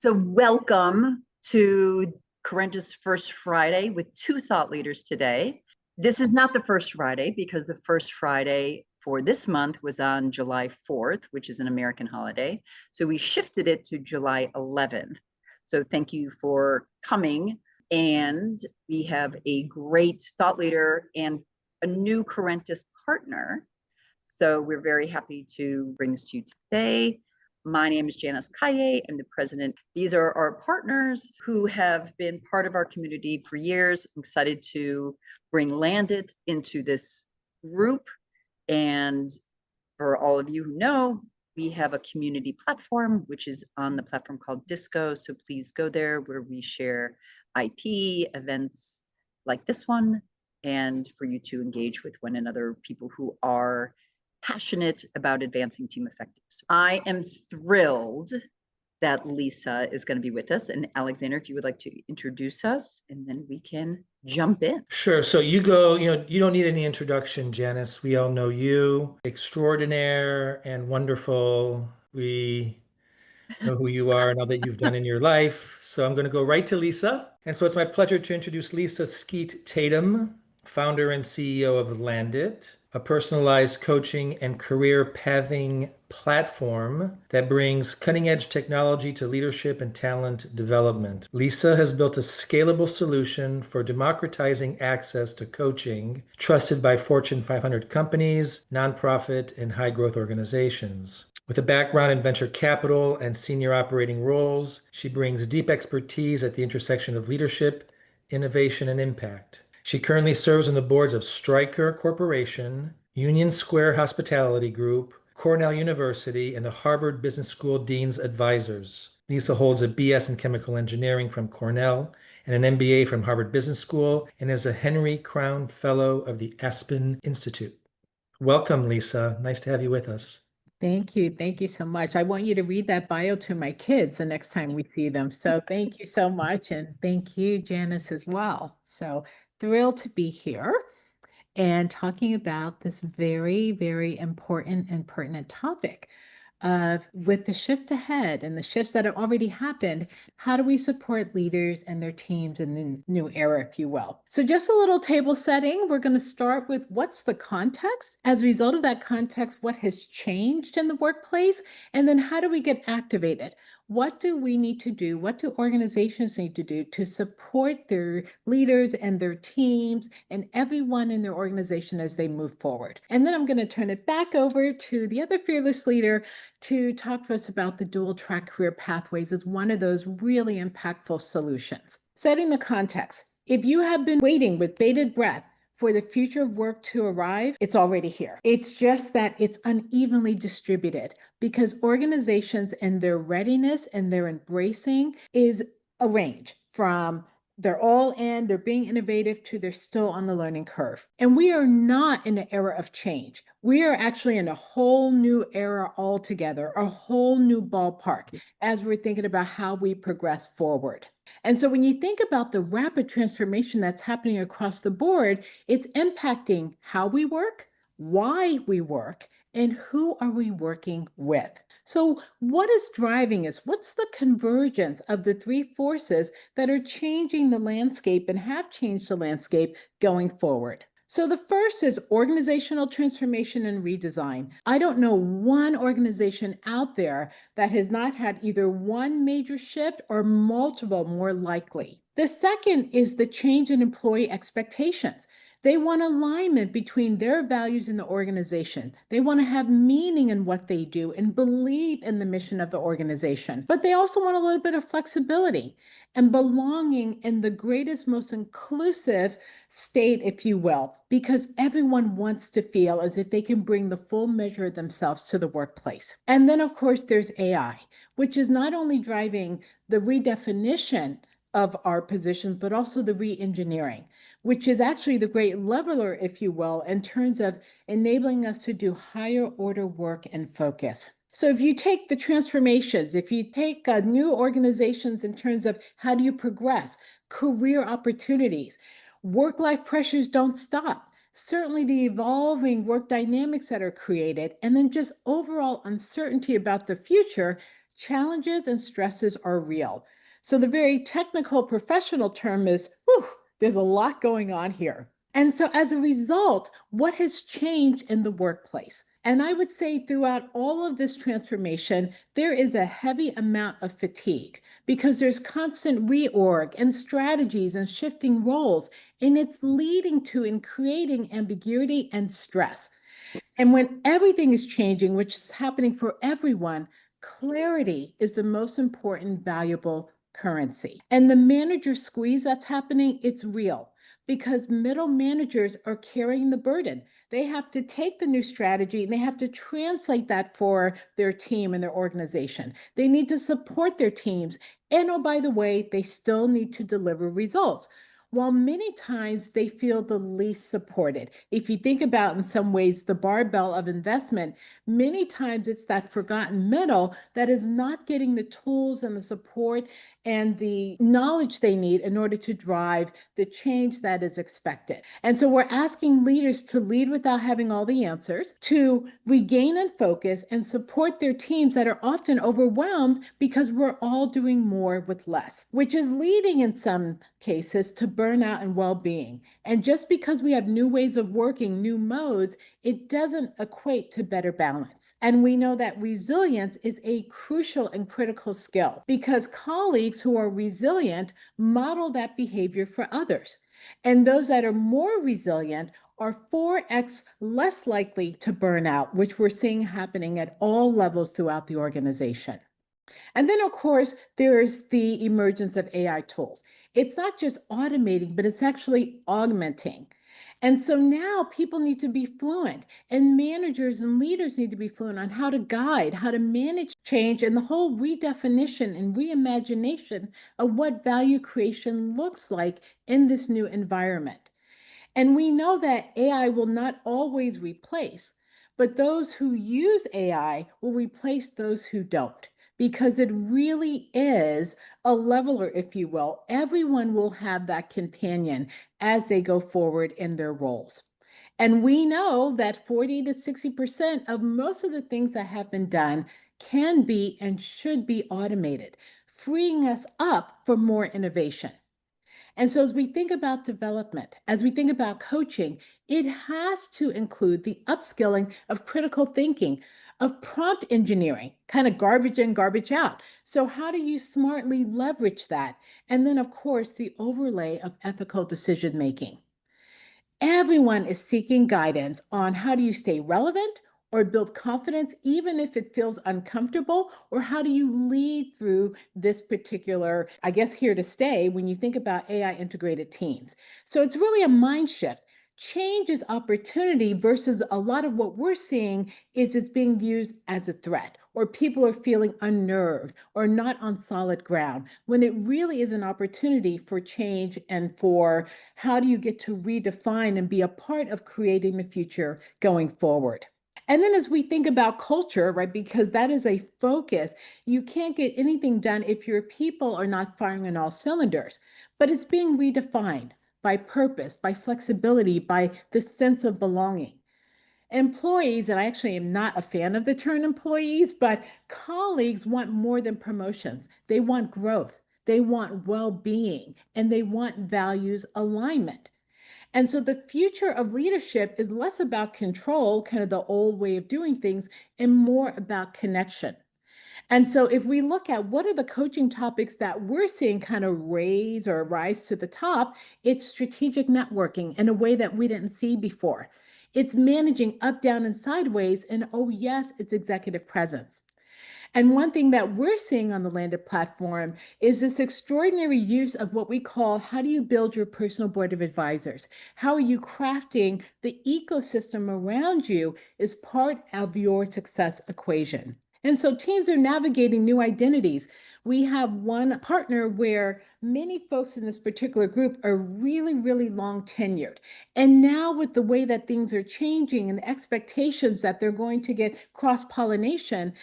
So welcome to Corentus First Friday with two thought leaders today. This is not the first Friday because the first Friday for this month was on July 4th, which is an American holiday. So we shifted it to July 11th. So thank you for coming. And we have a great thought leader and a new Corentus partner. So we're very happy to bring this to you today. My name is Janice Caillet. I'm the president. These are our partners who have been part of our community for years. I'm excited to bring LandIt into this group. And for all of you who know, we have a community platform, which is on the platform called Disco. So please go there where we share IP events like this one, and for you to engage with one another, people who are passionate about advancing team effectiveness. I am thrilled that Lisa is going to be with us. And Alexander, if you would like to introduce us, and then we can jump in. Sure. So you don't need any introduction, Janice. We all know you, extraordinaire and wonderful. We know who you are and all that you've done in your life. So I'm going to go right to Lisa. And so it's my pleasure to introduce Lisa Skeete Tatum, founder and CEO of LandIt, a personalized coaching and career pathing platform that brings cutting-edge technology to leadership and talent development. Lisa has built a scalable solution for democratizing access to coaching, trusted by Fortune 500 companies, nonprofit, and high-growth organizations. With a background in venture capital and senior operating roles, she brings deep expertise at the intersection of leadership, innovation, and impact. She currently serves on the boards of Stryker Corporation, Union Square Hospitality Group, Cornell University, and the Harvard Business School Dean's Advisors. Lisa holds a BS in Chemical Engineering from Cornell and an MBA from Harvard Business School, and is a Henry Crown Fellow of the Aspen Institute. Welcome, Lisa. Nice to have you with us. Thank you. Thank you so much. I want you to read that bio to my kids the next time we see them. So thank you so much. And thank you, Janice, as well. So thrilled to be here and talking about this very, very important and pertinent topic of, with the shift ahead and the shifts that have already happened, how do we support leaders and their teams in the new era, if you will? So just a little table setting. We're going to start with what's the context. As a result of that context, what has changed in the workplace? And then how do we get activated? What do we need to do? What do organizations need to do to support their leaders and their teams and everyone in their organization as they move forward? And then I'm going to turn it back over to the other fearless leader to talk to us about the dual track career pathways as one of those really impactful solutions. Setting the context. If you have been waiting with bated breath for the future of work to arrive, it's already here. It's just that it's unevenly distributed because organizations and their readiness and their embracing is a range from they're all in, they're being innovative, to they're still on the learning curve. And we are not in an era of change. We are actually in a whole new era altogether, a whole new ballpark as we're thinking about how we progress forward. And so when you think about the rapid transformation that's happening across the board, it's impacting how we work, why we work, and who are we working with. So what is driving us? What's the convergence of the three forces that are changing the landscape and have changed the landscape going forward? So the first is organizational transformation and redesign. I don't know one organization out there that has not had either one major shift or multiple more likely. The second is the change in employee expectations. They want alignment between their values and the organization. They want to have meaning in what they do and believe in the mission of the organization. But they also want a little bit of flexibility and belonging in the greatest, most inclusive state, if you will, because everyone wants to feel as if they can bring the full measure of themselves to the workplace. And then, of course, there's AI, which is not only driving the redefinition of our positions, but also the re-engineering, which is actually the great leveler, if you will, in terms of enabling us to do higher order work and focus. So if you take the transformations, if you take new organizations in terms of how do you progress, career opportunities, work-life pressures don't stop. Certainly the evolving work dynamics that are created, and then just overall uncertainty about the future challenges and stresses are real. So the very technical professional term is, whew, there's a lot going on here. And so as a result, what has changed in the workplace? And I would say throughout all of this transformation, there is a heavy amount of fatigue because there's constant reorg and strategies and shifting roles, and it's leading to and creating ambiguity and stress. And when everything is changing, which is happening for everyone, clarity is the most important, valuable currency. And the manager squeeze that's happening, it's real because middle managers are carrying the burden. They have to take the new strategy and they have to translate that for their team and their organization. They need to support their teams. And oh, by the way, they still need to deliver results. While many times they feel the least supported. If you think about in some ways the barbell of investment, many times it's that forgotten middle that is not getting the tools and the support and the knowledge they need in order to drive the change that is expected. And so we're asking leaders to lead without having all the answers, to regain and focus and support their teams that are often overwhelmed because we're all doing more with less, which is leading in some cases to burnout and well-being. And just because we have new ways of working, new modes, it doesn't equate to better balance. And we know that resilience is a crucial and critical skill because colleagues who are resilient model that behavior for others. And those that are more resilient are 4x less likely to burn out, which we're seeing happening at all levels throughout the organization. And then, of course, there's the emergence of AI tools. It's not just automating, but it's actually augmenting. And so now people need to be fluent, and managers and leaders need to be fluent on how to guide, how to manage change, and the whole redefinition and reimagination of what value creation looks like in this new environment. And we know that AI will not always replace, but those who use AI will replace those who don't, because it really is a leveler, if you will. Everyone will have that companion as they go forward in their roles. And we know that 40 to 60% of most of the things that have been done can be and should be automated, freeing us up for more innovation. And so as we think about development, as we think about coaching, it has to include the upskilling of critical thinking, of prompt engineering, kind of garbage in, garbage out. So how do you smartly leverage that? And then, of course, the overlay of ethical decision making. Everyone is seeking guidance on how do you stay relevant or build confidence, even if it feels uncomfortable, or how do you lead through this particular, I guess, here to stay when you think about AI integrated teams. So it's really a mind shift. Change is opportunity versus a lot of what we're seeing is it's being used as a threat, or people are feeling unnerved or not on solid ground, when it really is an opportunity for change and for how do you get to redefine and be a part of creating the future going forward. And then as we think about culture, right, because that is a focus, you can't get anything done if your people are not firing on all cylinders, but it's being redefined by purpose, by flexibility, by the sense of belonging. Employees, and I actually am not a fan of the term employees, but colleagues want more than promotions. They want growth, they want well-being, and they want values alignment. And so the future of leadership is less about control, kind of the old way of doing things, and more about connection. And so if we look at what are the coaching topics that we're seeing kind of raise or rise to the top, it's strategic networking in a way that we didn't see before. It's managing up, down, and sideways, and oh yes, it's executive presence. And one thing that we're seeing on the LandIt platform is this extraordinary use of what we call, how do you build your personal board of advisors? How are you crafting the ecosystem around you is part of your success equation. And so teams are navigating new identities. We have one partner where many folks in this particular group are really, really long tenured. And now with the way that things are changing and the expectations that they're going to get cross-pollination,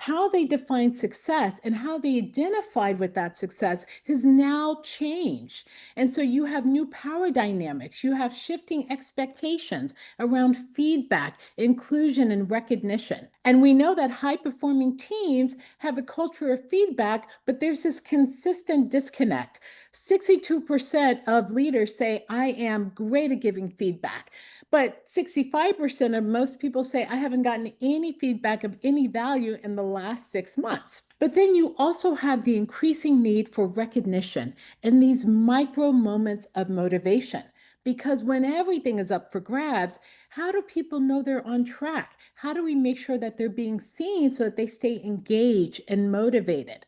how they define success and how they identified with that success has now changed. And so you have new power dynamics, you have shifting expectations around feedback, inclusion, and recognition. And we know that high-performing teams have a culture of feedback, but there's this consistent disconnect. 62% of leaders say, I am great at giving feedback. But 65% of most people say, I haven't gotten any feedback of any value in the last 6 months. But then you also have the increasing need for recognition and these micro moments of motivation. Because when everything is up for grabs, how do people know they're on track? How do we make sure that they're being seen so that they stay engaged and motivated?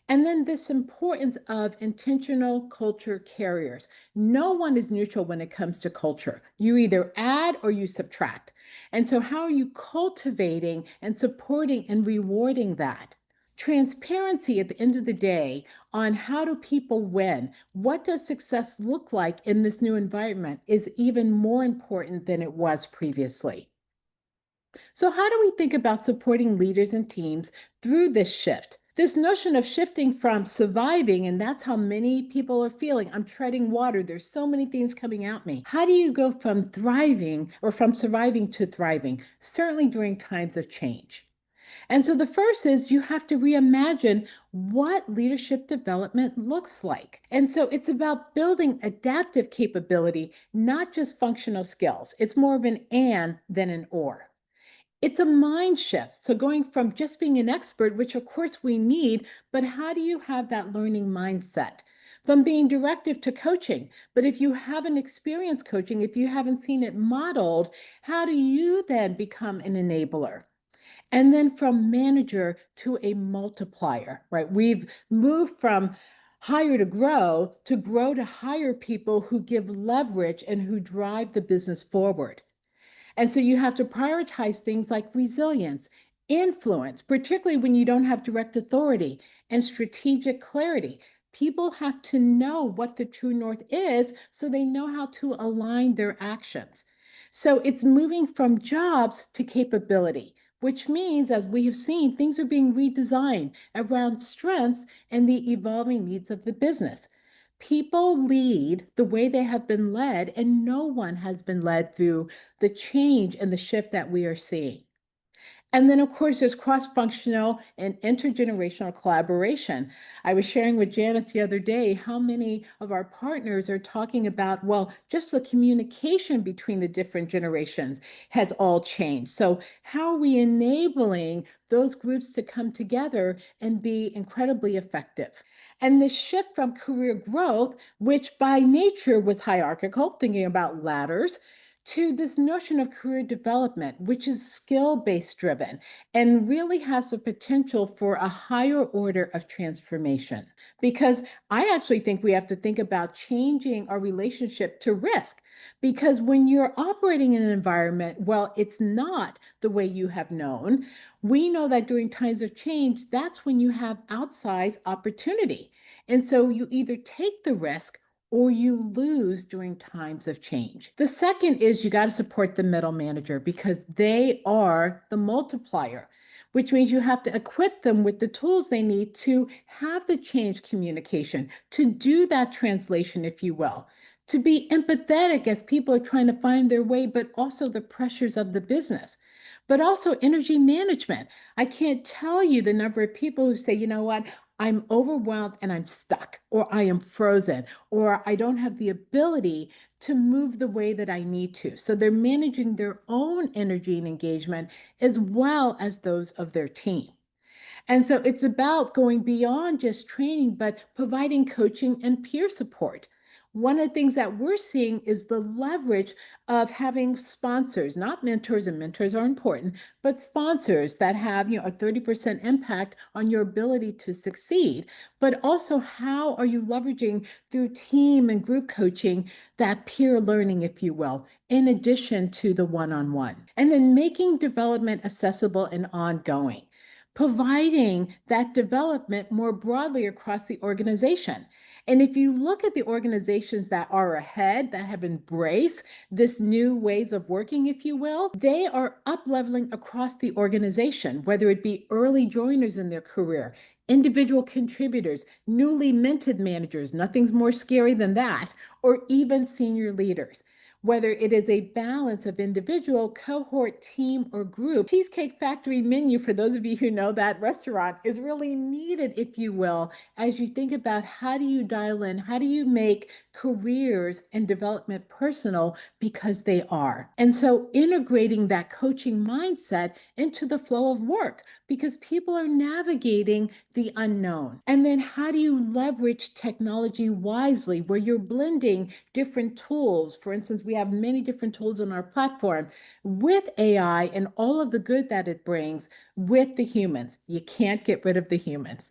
And then this importance of intentional culture carriers. No one is neutral when it comes to culture. You either add or you subtract. And so how are you cultivating and supporting and rewarding that? Transparency at the end of the day on how do people win, what does success look like in this new environment is even more important than it was previously. So how do we think about supporting leaders and teams through this shift? This notion of shifting from surviving, and that's how many people are feeling, I'm treading water, there's so many things coming at me. How do you go from thriving or from surviving to thriving, certainly during times of change? And so the first is you have to reimagine what leadership development looks like. And so it's about building adaptive capability, not just functional skills. It's more of an and than an or. It's a mind shift. So going from just being an expert, which of course we need, but how do you have that learning mindset? From being directive to coaching. But if you haven't experienced coaching, if you haven't seen it modeled, how do you then become an enabler? And then from manager to a multiplier, right? We've moved from hire to grow to hire people who give leverage and who drive the business forward. And so you have to prioritize things like resilience, influence, particularly when you don't have direct authority, and strategic clarity. People have to know what the true north is so they know how to align their actions. So it's moving from jobs to capability, which means, as we have seen, things are being redesigned around strengths and the evolving needs of the business. People lead the way they have been led, and no one has been led through the change and the shift that we are seeing. And then, of course, there's cross-functional and intergenerational collaboration. I was sharing with Janice the other day how many of our partners are talking about, well, just the communication between the different generations has all changed. So how are we enabling those groups to come together and be incredibly effective? And the shift from career growth, which by nature was hierarchical, thinking about ladders, to this notion of career development, which is skill-based driven and really has the potential for a higher order of transformation. Because I actually think we have to think about changing our relationship to risk. Because when you're operating in an environment, well, it's not the way you have known. We know that during times of change, that's when you have outsized opportunity. And so you either take the risk or you lose during times of change. The second is you got to support the middle manager because they are the multiplier, which means you have to equip them with the tools they need to have the change communication, to do that translation, if you will, to be empathetic as people are trying to find their way, but also the pressures of the business. But also energy management. I can't tell you the number of people who say, you know what, I'm overwhelmed and I'm stuck, or I am frozen, or I don't have the ability to move the way that I need to. So they're managing their own energy and engagement as well as those of their team. And so it's about going beyond just training, but providing coaching and peer support. One of the things that we're seeing is the leverage of having sponsors, not mentors, and mentors are important, but sponsors that have, a 30% impact on your ability to succeed. But also, how are you leveraging through team and group coaching that peer learning, if you will, in addition to the one-on-one? And then making development accessible and ongoing, providing that development more broadly across the organization. And if you look at the organizations that are ahead, that have embraced this new ways of working, if you will, they are up leveling across the organization, whether it be early joiners in their career, individual contributors, newly minted managers, nothing's more scary than that, or even senior leaders. Whether it is a balance of individual, cohort, team, or group, Cheesecake Factory menu, for those of you who know that restaurant, is really needed, if you will, as you think about how do you dial in, how do you make careers and development personal, because they are. And so integrating that coaching mindset into the flow of work, because people are navigating the unknown. And then how do you leverage technology wisely, where you're blending different tools? For instance, we have many different tools on our platform with AI and all of the good that it brings with the humans. You can't get rid of the humans.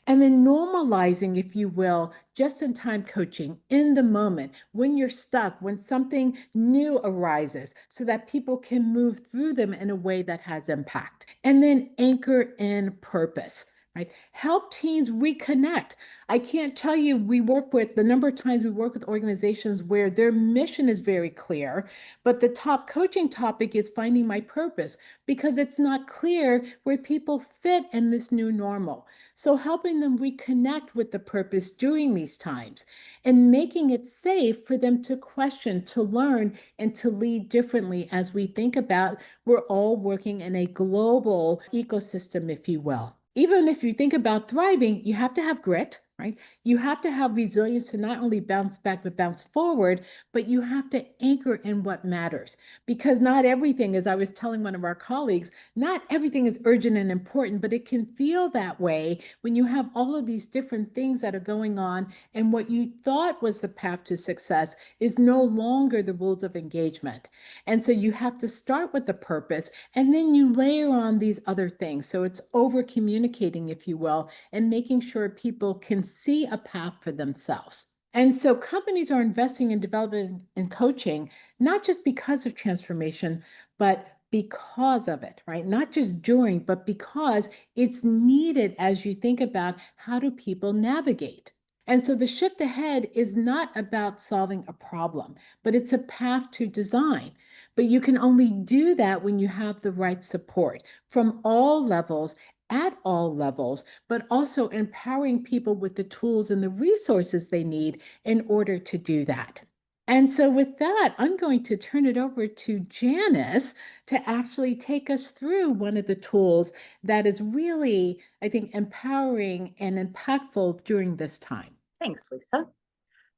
And then normalizing, if you will, just-in-time coaching in the moment, when you're stuck, when something new arises, so that people can move through them in a way that has impact. And then anchor in purpose. Right? Help teams reconnect. I can't tell you, we work with the number of times we work with organizations where their mission is very clear, but the top coaching topic is finding my purpose, because it's not clear where people fit in this new normal. So helping them reconnect with the purpose during these times and making it safe for them to question, to learn, and to lead differently, as we think about we're all working in a global ecosystem, if you will. Even if you think about thriving, you have to have grit, right? You have to have resilience to not only bounce back, but bounce forward, but you have to anchor in what matters. Because not everything, as I was telling one of our colleagues, not everything is urgent and important, but it can feel that way when you have all of these different things that are going on, and what you thought was the path to success is no longer the rules of engagement. And so you have to start with the purpose, and then you layer on these other things. So it's over communicating, if you will, and making sure people can see a path for themselves. And so companies are investing in development and coaching, not just because of transformation, but because of it, right? Not just during, but because it's needed as you think about how do people navigate. And so the shift ahead is not about solving a problem, but it's a path to design. But you can only do that when you have the right support from all levels, at all levels, but also empowering people with the tools and the resources they need in order to do that. And so with that, I'm going to turn it over to Janice to actually take us through one of the tools that is really, I think, empowering and impactful during this time. Thanks, Lisa.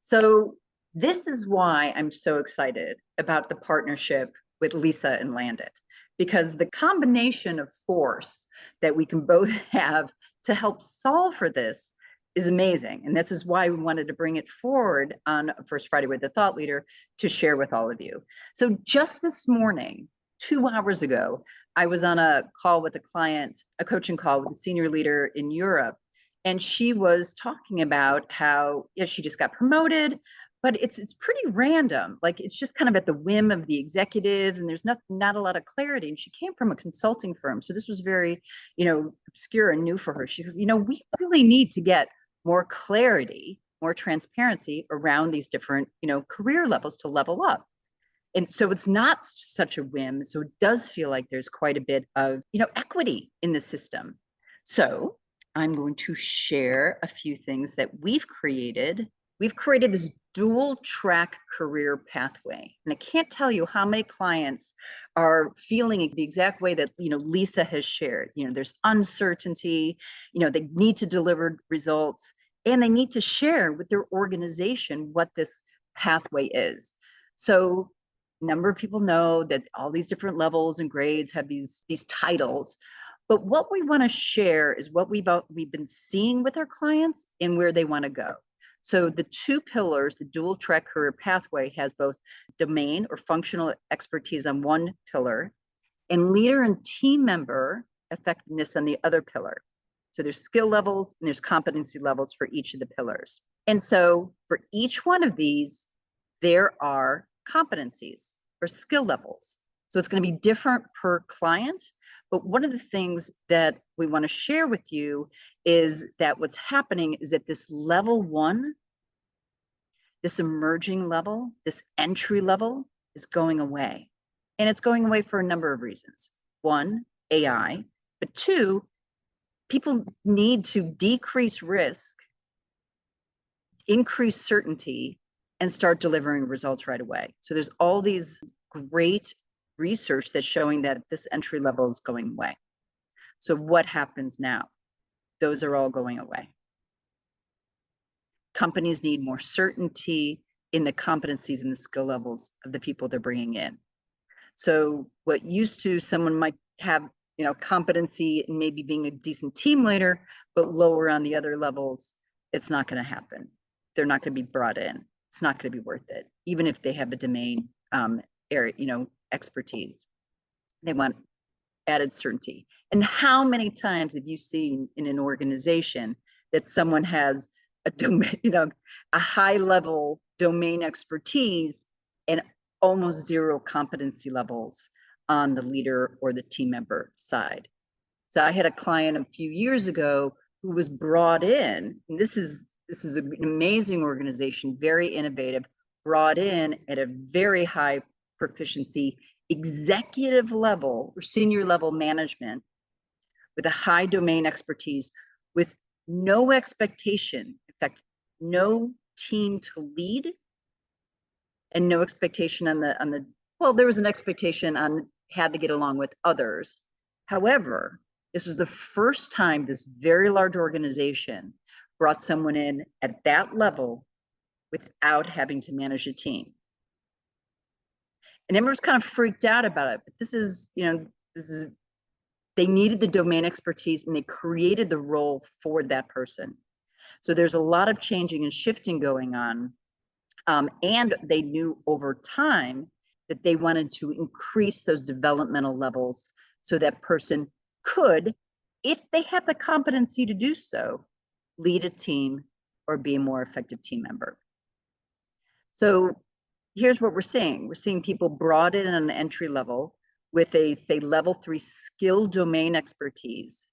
So this is why I'm so excited about the partnership with Lisa and LandIt, because the combination of force that we can both have to help solve for this is amazing. And this is why we wanted to bring it forward on First Friday with the Thought Leader to share with all of you. So just this morning, 2 hours ago, I was on a call with a client, a coaching call with a senior leader in Europe. And she was talking about how she just got promoted, but it's pretty random. Like it's just kind of at the whim of the executives, and there's not a lot of clarity. And she came from a consulting firm, so this was very, obscure and new for her. She says, we really need to get more clarity, more transparency around these different, career levels to level up. And so it's not such a whim. So it does feel like there's quite a bit of, equity in the system. So I'm going to share a few things that we've created. We've created this dual track career pathway. And I can't tell you how many clients are feeling the exact way that, Lisa has shared. There's uncertainty, they need to deliver results, and they need to share with their organization what this pathway is. So a number of people know that all these different levels and grades have these titles. But what we want to share is what we've been seeing with our clients and where they want to go. So the 2 pillars, the dual track career pathway, has both domain or functional expertise on one pillar and leader and team member effectiveness on the other pillar. So there's skill levels and there's competency levels for each of the pillars. And so for each one of these, there are competencies or skill levels. So it's going to be different per client, But one of the things that we want to share with you is that what's happening is that this level 1, this emerging level, this entry level is going away. And it's going away for a number of reasons. 1, AI, but 2, people need to decrease risk, increase certainty, and start delivering results right away. So there's all these great research that's showing that this entry level is going away. So what happens now? Those are all going away. Companies need more certainty in the competencies and the skill levels of the people they're bringing in. So what used to someone might have, competency in maybe being a decent team leader, but lower on the other levels, it's not going to happen. They're not going to be brought in. It's not going to be worth it, even if they have a domain area, expertise. They want added certainty. And how many times have you seen in an organization that someone has a domain, a high level domain expertise and almost zero competency levels on the leader or the team member side? So I had a client a few years ago who was brought in, and this is an amazing organization, very innovative, brought in at a very high proficiency, executive level or senior level management with a high domain expertise, with no expectation, in fact, no team to lead, and no expectation on the well, there was an expectation on had to get along with others. However, this was the first time this very large organization brought someone in at that level without having to manage a team. And everyone was kind of freaked out about it, but this is, they needed the domain expertise and they created the role for that person. So there's a lot of changing and shifting going on. And they knew over time that they wanted to increase those developmental levels so that person could, if they had the competency to do so, lead a team or be a more effective team member. So here's what we're seeing. We're seeing people brought in an entry level with a, say, level 3 skill domain expertise,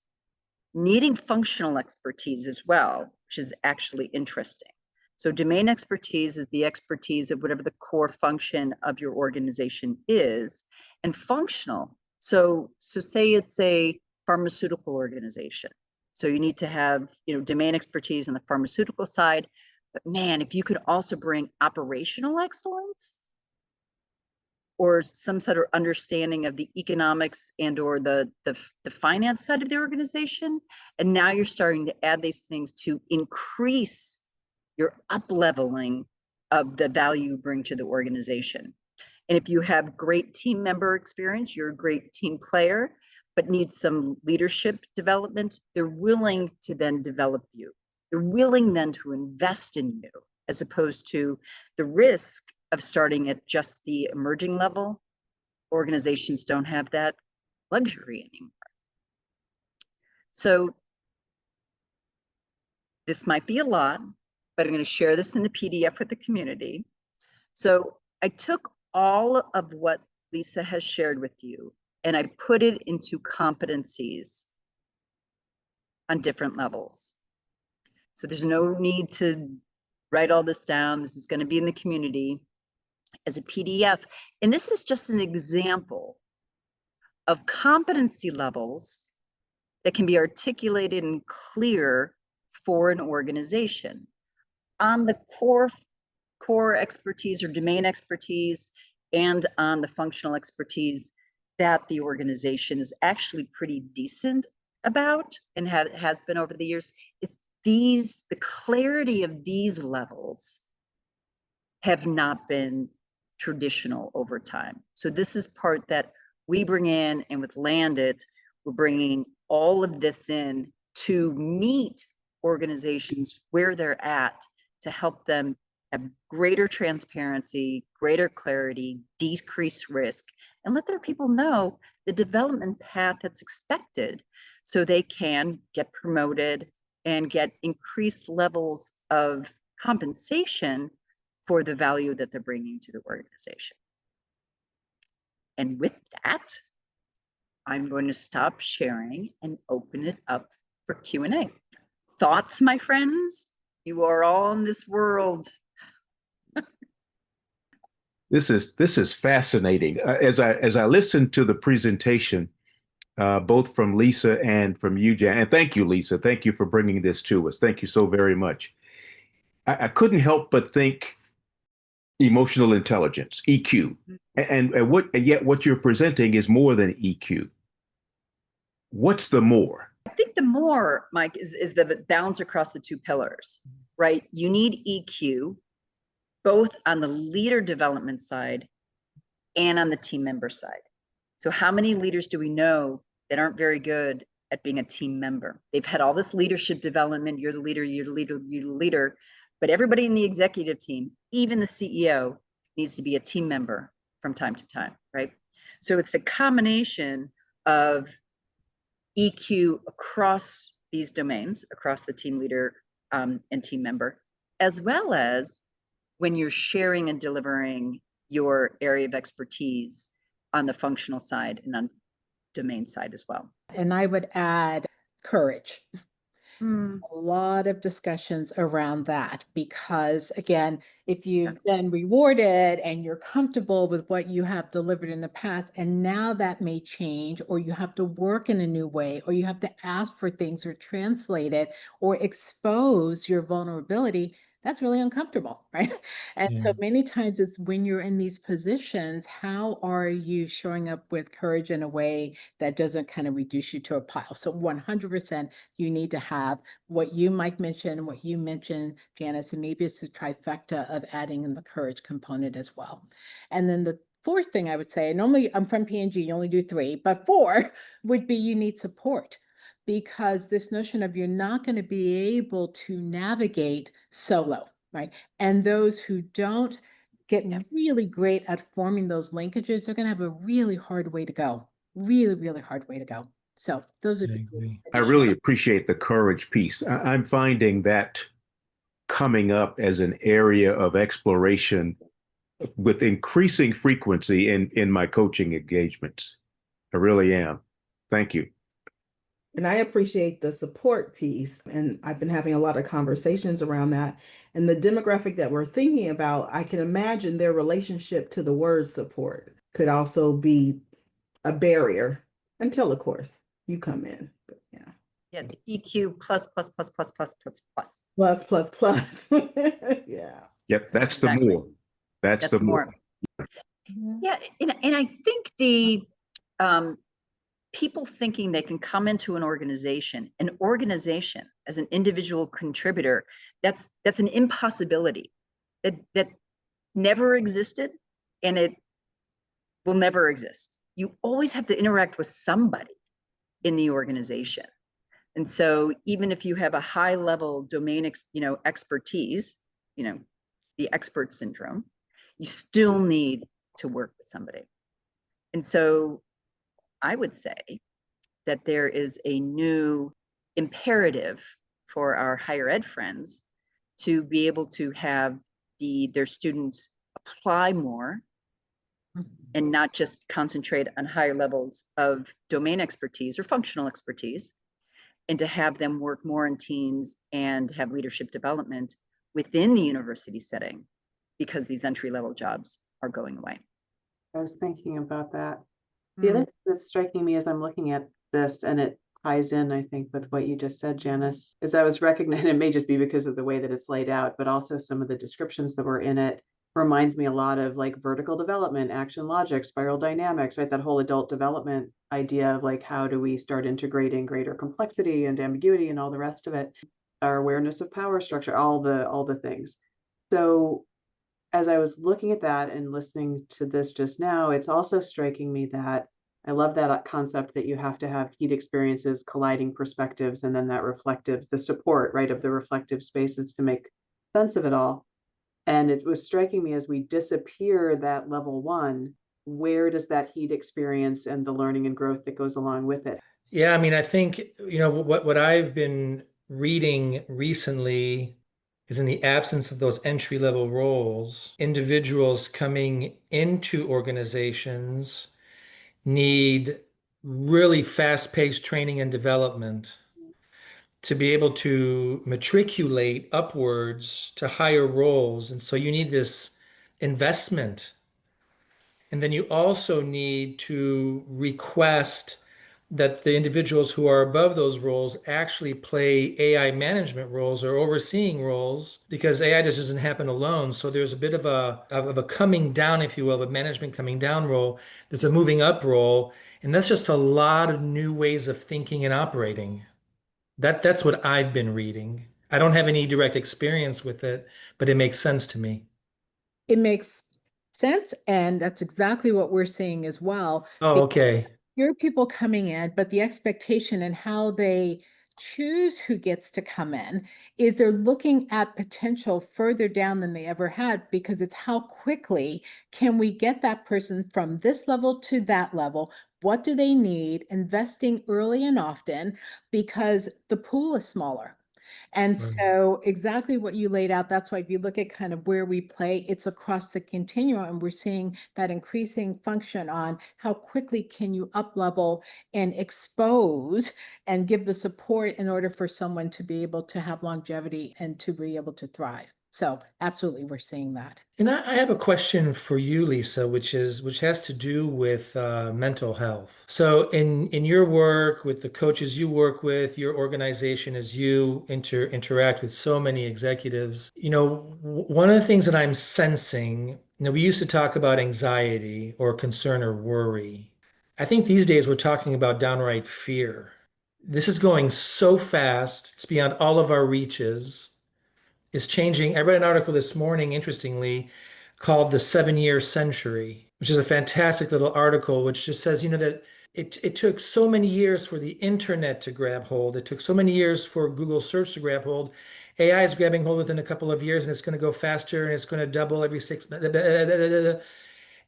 needing functional expertise as well, which is actually interesting. So domain expertise is the expertise of whatever the core function of your organization is, and functional. So say it's a pharmaceutical organization. So you need to have, domain expertise on the pharmaceutical side, but man, if you could also bring operational excellence or some sort of understanding of the economics and or the finance side of the organization, and now you're starting to add these things to increase your up-leveling of the value you bring to the organization. And if you have great team member experience, you're a great team player, but need some leadership development, they're willing to then develop you. They're willing then to invest in you, as opposed to the risk of starting at just the emerging level. Organizations don't have that luxury anymore. So this might be a lot, but I'm going to share this in the PDF with the community. So I took all of what Lisa has shared with you and I put it into competencies on different levels. So there's no need to write all this down. This is going to be in the community as a PDF. And this is just an example of competency levels that can be articulated and clear for an organization on the core expertise or domain expertise and on the functional expertise that the organization is actually pretty decent about and has been over the years. It's the clarity of these levels have not been traditional over time. So this is part that we bring in, and with LandIt, we're bringing all of this in to meet organizations where they're at, to help them have greater transparency, greater clarity, decrease risk, and let their people know the development path that's expected so they can get promoted and get increased levels of compensation for the value that they're bringing to the organization. And with that, I'm going to stop sharing and open it up for Q&A. Thoughts, my friends? You are all in this world. This is fascinating. As I listened to the presentation, both from Lisa and from you, Jan, and thank you, Lisa. Thank you for bringing this to us. Thank you so very much. I couldn't help but think emotional intelligence, EQ, and yet what you're presenting is more than EQ. What's the more? I think the more, Mike, is the balance across the two pillars, right? You need EQ both on the leader development side and on the team member side. So how many leaders do we know that aren't very good at being a team member? They've had all this leadership development. You're the leader, you're the leader, you're the leader. But everybody in the executive team, even the CEO, needs to be a team member from time to time, right? So it's the combination of EQ across these domains, across the team leader and team member, as well as when you're sharing and delivering your area of expertise on the functional side and on domain side as well. And I would add courage. A lot of discussions around that, because again, if you've been rewarded and you're comfortable with what you have delivered in the past, and now that may change, or you have to work in a new way, or you have to ask for things or translate it or expose your vulnerability, that's really uncomfortable, right? And so many times it's when you're in these positions, how are you showing up with courage in a way that doesn't kind of reduce you to a pile? So 100% you need to have what you, Mike, mentioned, what you mentioned, Janice, and maybe it's a trifecta of adding in the courage component as well. And then the fourth thing I would say, normally I'm from P&G, you only do 3, but 4 would be you need support. Because this notion of you're not going to be able to navigate solo, right? And those who don't get really great at forming those linkages are going to have a really hard way to go. Really, really hard way to go. So those are. I really appreciate the courage piece. I'm finding that coming up as an area of exploration with increasing frequency in my coaching engagements. I really am. Thank you. And I appreciate the support piece. And I've been having a lot of conversations around that. And the demographic that we're thinking about, I can imagine their relationship to the word support could also be a barrier until, of course, you come in. But yeah. Yeah, it's EQ plus, plus, plus, plus, plus, plus, plus. Plus, plus, plus. Yeah. Yep, that's Exactly. the more. That's the more. Yeah, and I think the people thinking they can come into an organization as an individual contributor, that's an impossibility that never existed, and it will never exist. You always have to interact with somebody in the organization. And so even if you have a high level domain expertise, the expert syndrome, you still need to work with somebody. And so I would say that there is a new imperative for our higher ed friends to be able to have their students apply more and not just concentrate on higher levels of domain expertise or functional expertise, and to have them work more in teams and have leadership development within the university setting, because these entry-level jobs are going away. I was thinking about that. The other thing that's striking me as I'm looking at this, and it ties in, I think, with what you just said, Janice, is I was recognizing, it may just be because of the way that it's laid out, but also some of the descriptions that were in it reminds me a lot of like vertical development, action logic, spiral dynamics, right? That whole adult development idea of like, how do we start integrating greater complexity and ambiguity and all the rest of it, our awareness of power structure, all the things. So as I was looking at that and listening to this just now, it's also striking me that I love that concept that you have to have heat experiences, colliding perspectives, and then that reflective, the support, right, of the reflective spaces to make sense of it all. And it was striking me as we disappear that level 1, where does that heat experience and the learning and growth that goes along with it? Yeah, I mean, I think, what I've been reading recently is, in the absence of those entry-level roles, individuals coming into organizations need really fast-paced training and development to be able to matriculate upwards to higher roles. And so you need this investment. And then you also need to request that the individuals who are above those roles actually play AI management roles or overseeing roles, because AI just doesn't happen alone. So there's a bit of a coming down, if you will, of a management coming down role. There's a moving up role. And that's just a lot of new ways of thinking and operating. That's what I've been reading. I don't have any direct experience with it, but it makes sense to me. It makes sense, and that's exactly what we're seeing as well. Oh, okay. Here are people coming in, but the expectation and how they choose who gets to come in is they're looking at potential further down than they ever had, because it's how quickly can we get that person from this level to that level? What do they need? Investing early and often, because the pool is smaller. And Right. so exactly what you laid out, that's why if you look at kind of where we play, it's across the continuum, and we're seeing that increasing function on how quickly can you up level and expose and give the support in order for someone to be able to have longevity and to be able to thrive. So absolutely, we're seeing that. And I have a question for you, Lisa, which has to do with mental health. So in your work with the coaches you work with, your organization, as you interact with so many executives, one of the things that I'm sensing, we used to talk about anxiety or concern or worry. I think these days we're talking about downright fear. This is going so fast, it's beyond all of our reaches. Is changing. I read an article this morning, interestingly, called The 7-Year Century, which is a fantastic little article, which just says, that it took so many years for the internet to grab hold. It took so many years for Google search to grab hold. AI is grabbing hold within a couple of years, and it's going to go faster, and it's going to double every 6.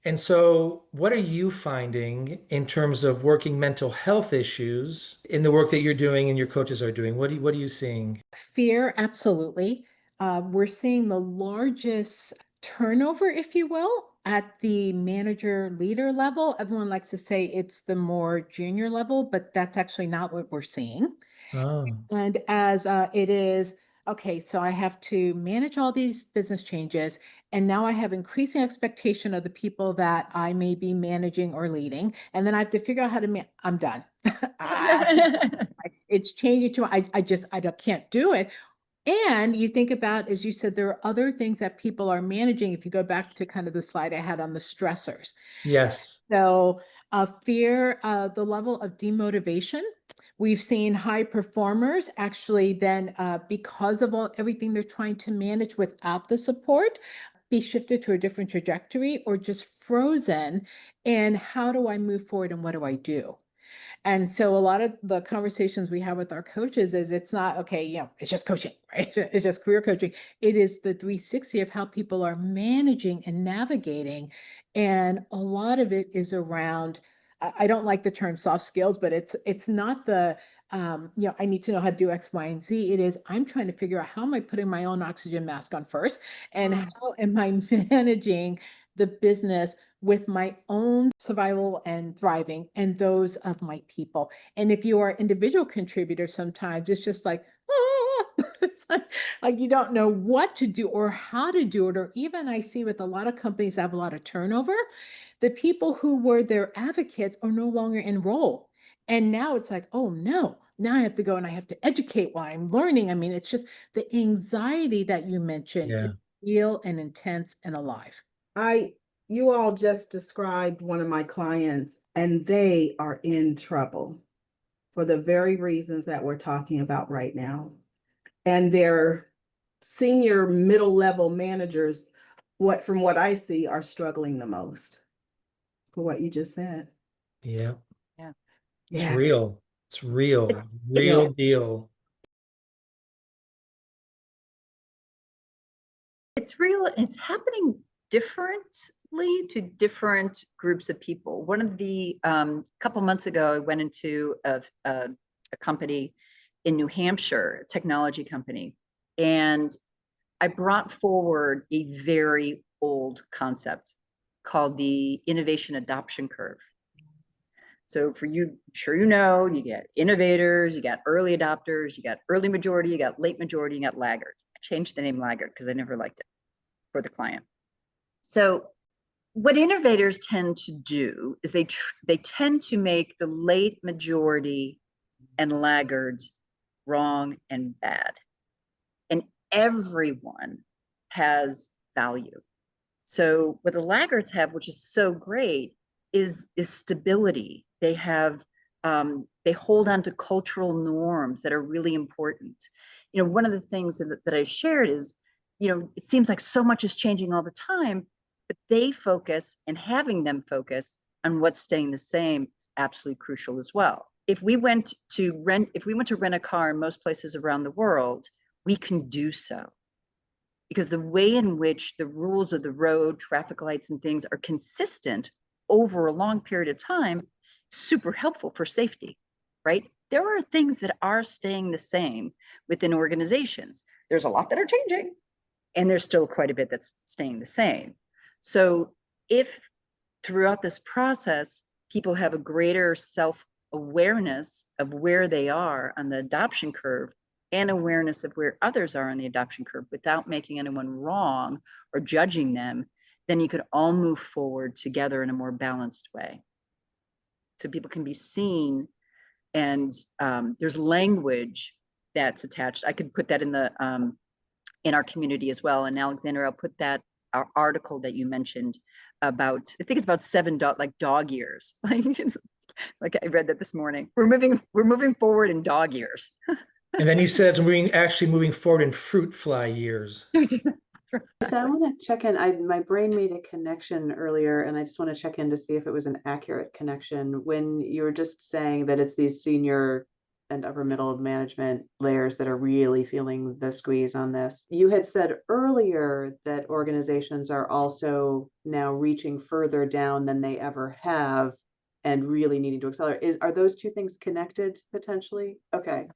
And so, what are you finding in terms of working mental health issues in the work that you're doing and your coaches are doing? What are you seeing? Fear, absolutely. We're seeing the largest turnover, if you will, at the manager leader level. Everyone likes to say it's the more junior level, but that's actually not what we're seeing. Oh, And as it is, okay, so I have to manage all these business changes, and now I have increasing expectation of the people that I may be managing or leading, and then I have to figure out how to I'm done. It's changing to I can't do it. And you think about, as you said, there are other things that people are managing. If you go back to kind of the slide I had on the stressors. yes. So fear, the level of demotivation. We've seen high performers actually then, because of everything they're trying to manage without the support, be shifted to a different trajectory or just frozen. And how do I move forward and what do I do? And so a lot of the conversations we have with our coaches is it's not, okay, it's just coaching, right? It's just career coaching. It is the 360 of how people are managing and navigating. And a lot of it is around, I don't like the term soft skills, but it's not the, I need to know how to do X, Y, and Z. It is, I'm trying to figure out how am I putting my own oxygen mask on first, and how am I managing the business with my own survival and thriving and those of my people. And if you are an individual contributor, sometimes it's just like, it's like you don't know what to do or how to do it. Or even I see with a lot of companies that have a lot of turnover, the people who were their advocates are no longer enrolled. And now it's like, oh no, now I have to go and I have to educate while I'm learning. I mean, it's just the anxiety that you mentioned is Yeah. real and intense and alive. You all just described one of my clients, and they are in trouble for the very reasons that we're talking about right now. And their senior middle level managers, from what I see, are struggling the most for what you just said. Yeah. Yeah. It's Yeah. real. It's real. Yeah. Real deal. It's real. It's happening differently to different groups of people. One of the couple months ago, I went into a company in New Hampshire, a technology company, and I brought forward a very old concept called the innovation adoption curve. So for you, sure, you know, you get innovators, you got early adopters, you got early majority, you got late majority, you got laggards. I changed the name laggard because I never liked it for the client. So what innovators tend to do is they tend to make the late majority and laggards wrong and bad. And everyone has value. So what the laggards have, which is so great, is stability. They have they hold on to cultural norms that are really important. You know, one of the things that I shared is, you know, it seems like so much is changing all the time, but they focus, and having them focus on what's staying the same is absolutely crucial as well. If we went to rent a car in most places around the world, we can do so, because the way in which the rules of the road, traffic lights and things are consistent over a long period of time, super helpful for safety, right? There are things that are staying the same within organizations. There's a lot that are changing, and there's still quite a bit that's staying the same. So if throughout this process, people have a greater self-awareness of where they are on the adoption curve, and awareness of where others are on the adoption curve without making anyone wrong or judging them, then you could all move forward together in a more balanced way. So people can be seen, and there's language that's attached. I could put that in the in our community as well. And Alexander, I'll put that our article that you mentioned about, I think it's about 7 dog years. Like I read that this morning. We're moving forward in dog years. And then you said it's actually moving forward in fruit fly years. So I want to check in. My brain made a connection earlier, and I just want to check in to see if it was an accurate connection. When you were just saying that it's these senior and upper middle management layers that are really feeling the squeeze on this, you had said earlier that organizations are also now reaching further down than they ever have and really needing to accelerate. Are those two things connected potentially? Okay.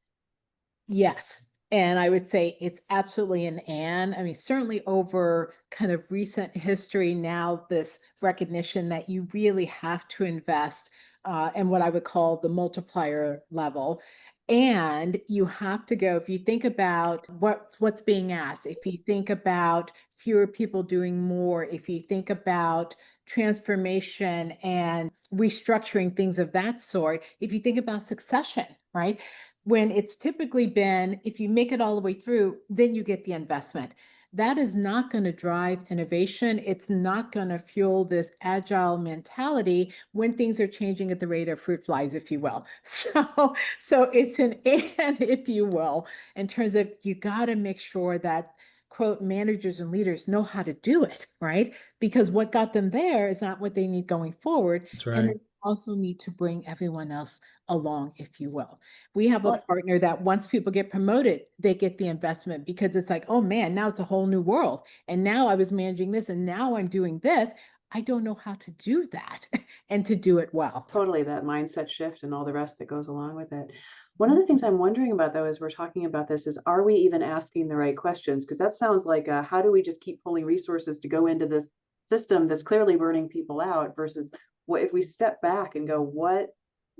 Yes. And I would say it's absolutely an and. I mean, certainly over kind of recent history now, this recognition that you really have to invest in what I would call the multiplier level. And you have to go, if you think about what's being asked, if you think about fewer people doing more, if you think about transformation and restructuring, things of that sort, if you think about succession, right? When it's typically been, if you make it all the way through, then you get the investment. That is not going to drive innovation. It's not going to fuel this agile mentality when things are changing at the rate of fruit flies, if you will. So it's an and, if you will, in terms of you got to make sure that, quote, managers and leaders know how to do it, right? Because what got them there is not what they need going forward. That's right. And they also need to bring everyone else along, if you will. We have a partner that once people get promoted, they get the investment, because it's like, oh man, now it's a whole new world. And now I was managing this and now I'm doing this. I don't know how to do that and to do it well. Totally, that mindset shift and all the rest that goes along with it. One of the things I'm wondering about, though, as we're talking about this is, are we even asking the right questions? Because that sounds like, how do we just keep pulling resources to go into the system that's clearly burning people out, versus what if we step back and go, what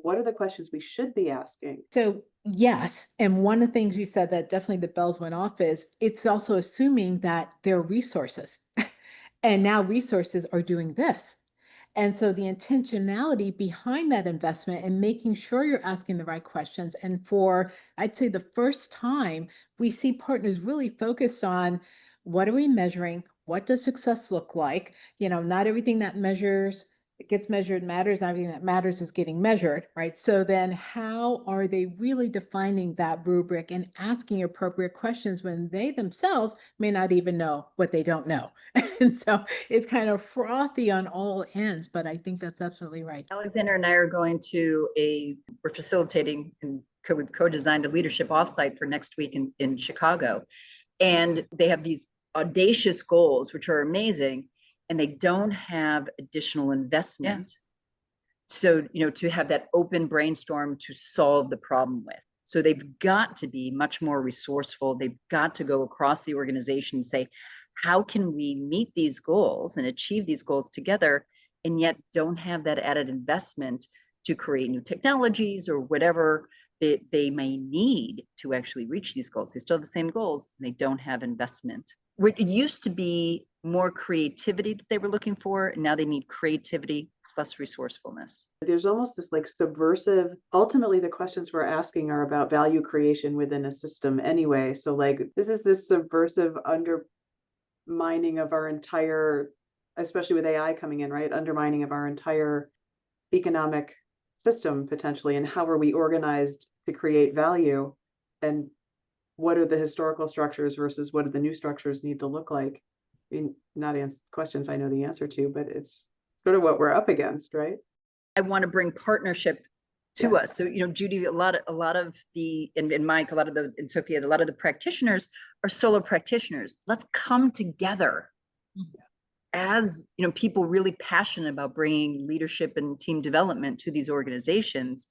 are the questions we should be asking? So yes, and one of the things you said that definitely the bells went off is, it's also assuming that there are resources and now resources are doing this. And so the intentionality behind that investment and making sure you're asking the right questions. And for, I'd say, the first time, we see partners really focused on, what are we measuring? What does success look like? You know, not everything that gets measured matters. Everything that matters is getting measured, right? So then how are they really defining that rubric and asking appropriate questions when they themselves may not even know what they don't know? And so it's kind of frothy on all ends, but I think that's absolutely right. Alexander and I are going to we're facilitating and we've co-designed a leadership offsite for next week in Chicago. And they have these audacious goals, which are amazing, and they don't have additional investment. So, you know, to have that open brainstorm to solve the problem with. So they've got to be much more resourceful. They've got to go across the organization and say, how can we meet these goals and achieve these goals together, and yet don't have that added investment to create new technologies or whatever they may need to actually reach these goals. They still have the same goals, and they don't have investment. It used to be more creativity that they were looking for, and now they need creativity plus resourcefulness. There's almost this like subversive, ultimately the questions we're asking are about value creation within a system anyway. So like this is this subversive undermining of our entire, especially with AI coming in, right? Undermining of our entire economic system potentially, and how are we organized to create value, and what are the historical structures versus what do the new structures need to look like? I mean, not answer questions I know the answer to, but it's sort of what we're up against, right? I want to bring partnership to us. So, Judy, a lot of the, and Mike, and Sophia, a lot of the practitioners are solo practitioners. Let's come together as, people really passionate about bringing leadership and team development to these organizations,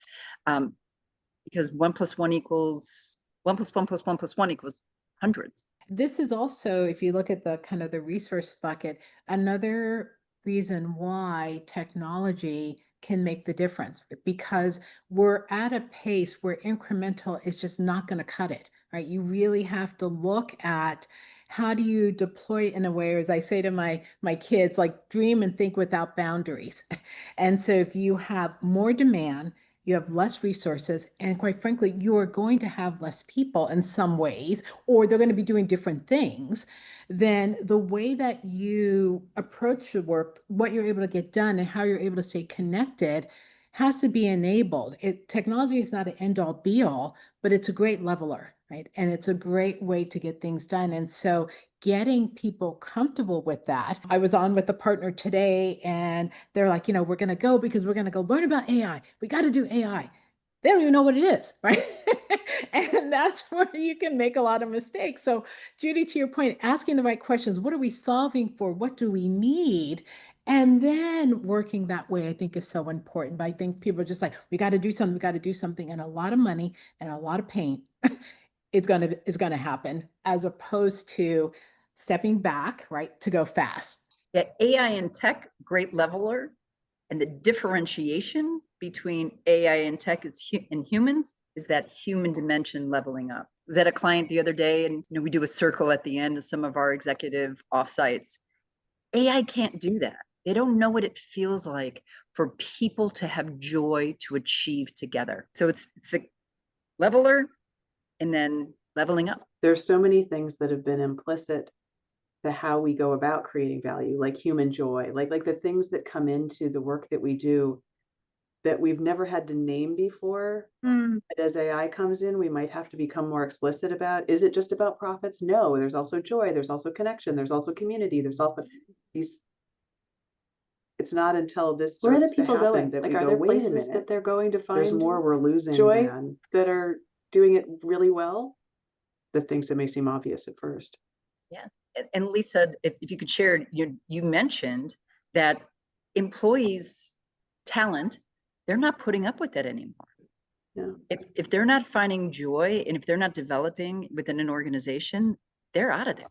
because 1 + 1 equals 1 + 1 + 1 + 1 equals hundreds. This is also, if you look at the kind of the resource bucket, another reason why technology can make the difference, because we're at a pace where incremental is just not going to cut it, right? You really have to look at how do you deploy in a way, or as I say to my kids, like dream and think without boundaries. And so if you have more demand, you have less resources, and quite frankly, you are going to have less people in some ways, or they're going to be doing different things, then the way that you approach the work, what you're able to get done, and how you're able to stay connected has to be enabled. Technology is not an end-all be-all, but it's a great leveler, right? And it's a great way to get things done. And so getting people comfortable with that. I was on with a partner today, and they're like, we're going to go because we're going to go learn about AI. We got to do AI. They don't even know what it is, right? And that's where you can make a lot of mistakes. So Judy, to your point, asking the right questions, what are we solving for? What do we need? And then working that way, I think, is so important. But I think people are just like, we got to do something, we got to do something, and a lot of money and a lot of pain is going to happen, as opposed to stepping back, right, to go fast. Yeah, AI and tech, great leveler, and the differentiation between AI and tech and humans is that human dimension leveling up. I was at a client the other day, and we do a circle at the end of some of our executive offsites. AI can't do that. They don't know what it feels like for people to have joy to achieve together. So it's a leveler and then leveling up. There's so many things that have been implicit to how we go about creating value, like human joy, like the things that come into the work that we do that we've never had to name before. But as AI comes in, we might have to become more explicit about, is it just about profits? No, there's also joy, there's also connection, there's also community, there's also these. It's not until this Where are the starts to people happen going? that Like, we are go, there wait a places minute, that they're going to there's find more we're losing joy than that are doing it really well. The things that may seem obvious at first. Yeah. And Lisa, if you could share, you mentioned that employees' talent, they're not putting up with that anymore. Yeah. If they're not finding joy, and if they're not developing within an organization, they're out of there.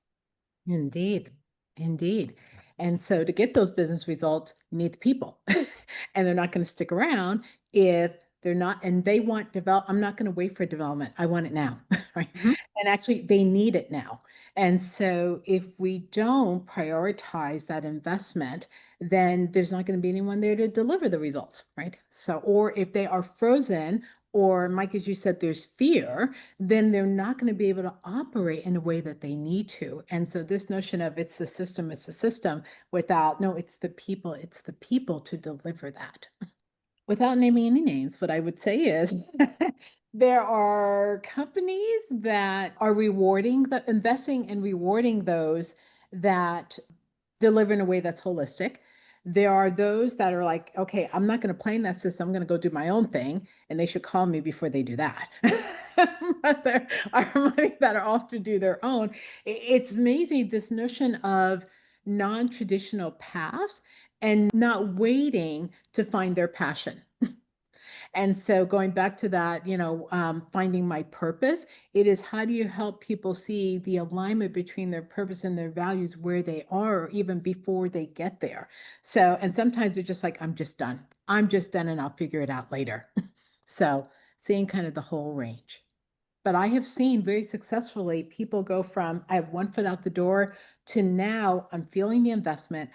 Indeed. Indeed. And so to get those business results, you need the people. And they're not going to stick around if they're not, and they want I'm not going to wait for development. I want it now, right? And actually they need it now. And so if we don't prioritize that investment, then there's not going to be anyone there to deliver the results, right? So, or if they are frozen, or Mike, as you said, there's fear, then they're not going to be able to operate in a way that they need to. And so this notion of it's a system without, no, it's the people to deliver that. Without naming any names, what I would say is there are companies that are investing and rewarding those that deliver in a way that's holistic. There are those that are like, okay, I'm not going to play in that system. I'm going to go do my own thing. And they should call me before they do that. But there are many that are off to do their own. It's amazing, this notion of non-traditional paths and not waiting to find their passion. And so going back to that, finding my purpose, it is how do you help people see the alignment between their purpose and their values where they are, or even before they get there. So, and sometimes they're just like, I'm just done and I'll figure it out later. So seeing kind of the whole range. But I have seen very successfully people go from, I have one foot out the door, to now I'm feeling the investment.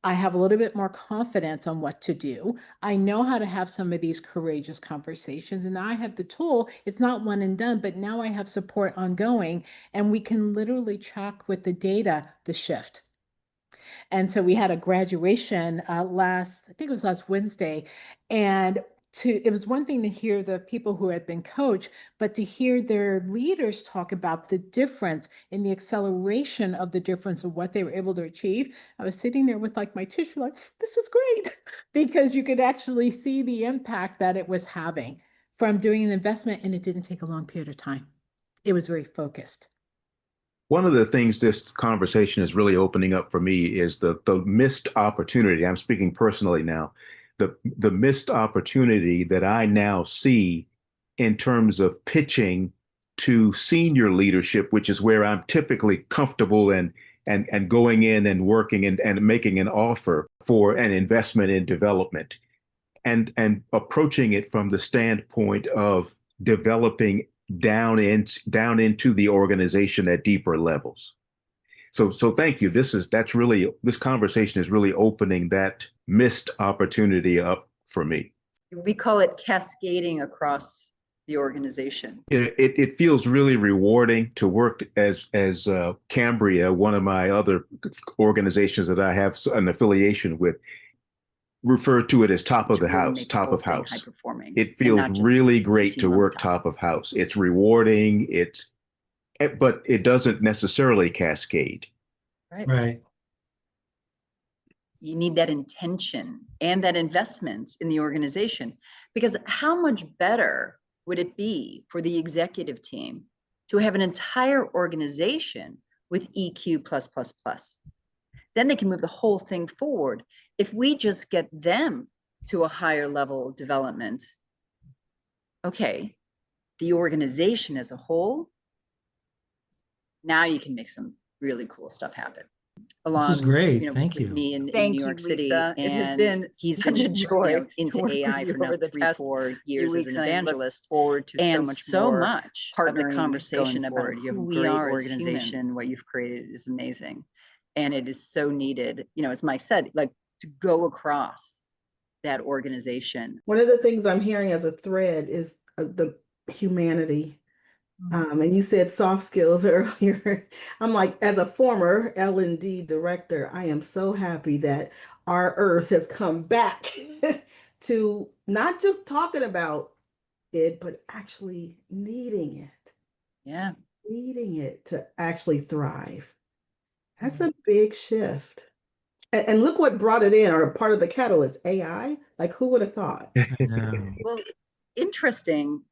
I have a little bit more confidence on what to do. I know how to have some of these courageous conversations, and now I have the tool. It's not one and done, but now I have support ongoing, and we can literally track with the data the shift. And so we had a graduation I think it was last Wednesday, and it was one thing to hear the people who had been coached, but to hear their leaders talk about the difference in the acceleration of the difference of what they were able to achieve. I was sitting there with like my tissue, like, this is great, because you could actually see the impact that it was having from doing an investment, and it didn't take a long period of time. It was very focused. One of the things this conversation is really opening up for me is the missed opportunity. I'm speaking personally now. The missed opportunity that I now see in terms of pitching to senior leadership, which is where I'm typically comfortable and going in and working and making an offer for an investment in development, and approaching it from the standpoint of developing down into the organization at deeper levels. So thank you. This conversation is really opening that missed opportunity up for me. We call it cascading across the organization. It feels really rewarding to work as Cambria, one of my other organizations that I have an affiliation with, refer to it as top of the house, top of house. It feels really great to work top of house. It's rewarding. But it doesn't necessarily cascade. Right. You need that intention and that investment in the organization, because how much better would it be for the executive team to have an entire organization with EQ plus plus plus? Then they can move the whole thing forward. If we just get them to a higher level of development, okay, the organization as a whole, now you can make some really cool stuff happen. This is great. Thank with you. me in Thank New you, York City, Lisa. It has and been he's such been, a joy to into work with AI you for now over the 3-4 years as weeks, an and I look evangelist. forward to And so much more of the partnering conversation going about forward. You have who a we great are as organization. humans, what you've created is amazing. And it is so needed, as Mike said, like to go across that organization. One of the things I'm hearing as a thread is the humanity. And you said soft skills earlier. I'm like, as a former L&D director, I am so happy that our earth has come back to not just talking about it, but actually needing it. Yeah. Needing it to actually thrive. That's a big shift. And look what brought it in, or part of the catalyst, AI. Like, who would have thought? Well, interesting.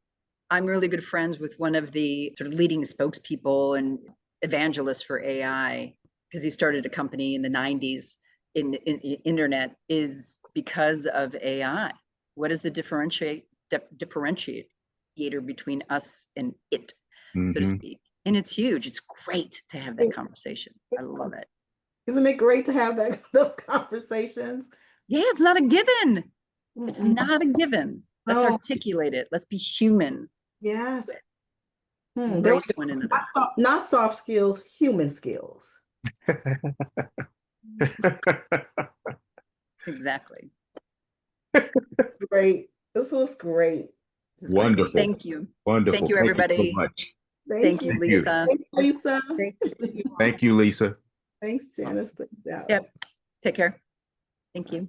I'm really good friends with one of the sort of leading spokespeople and evangelists for AI, because he started a company in the 90s in internet, is because of AI. What is the differentiator between us and it, so to speak? And it's huge. It's great to have that conversation. I love it. Isn't it great to have those conversations? Yeah, it's not a given. It's not a given. Let's articulate it. Let's be human. Yes. Embrace one another. Not soft skills, human skills. Exactly. Great. This was great. Wonderful. Thank you. Wonderful. Thank you, everybody. Thank you so much. Thank you, Lisa. Thanks, Lisa. Thank you, Lisa. Thanks, Janice. Yep. Take care. Thank you.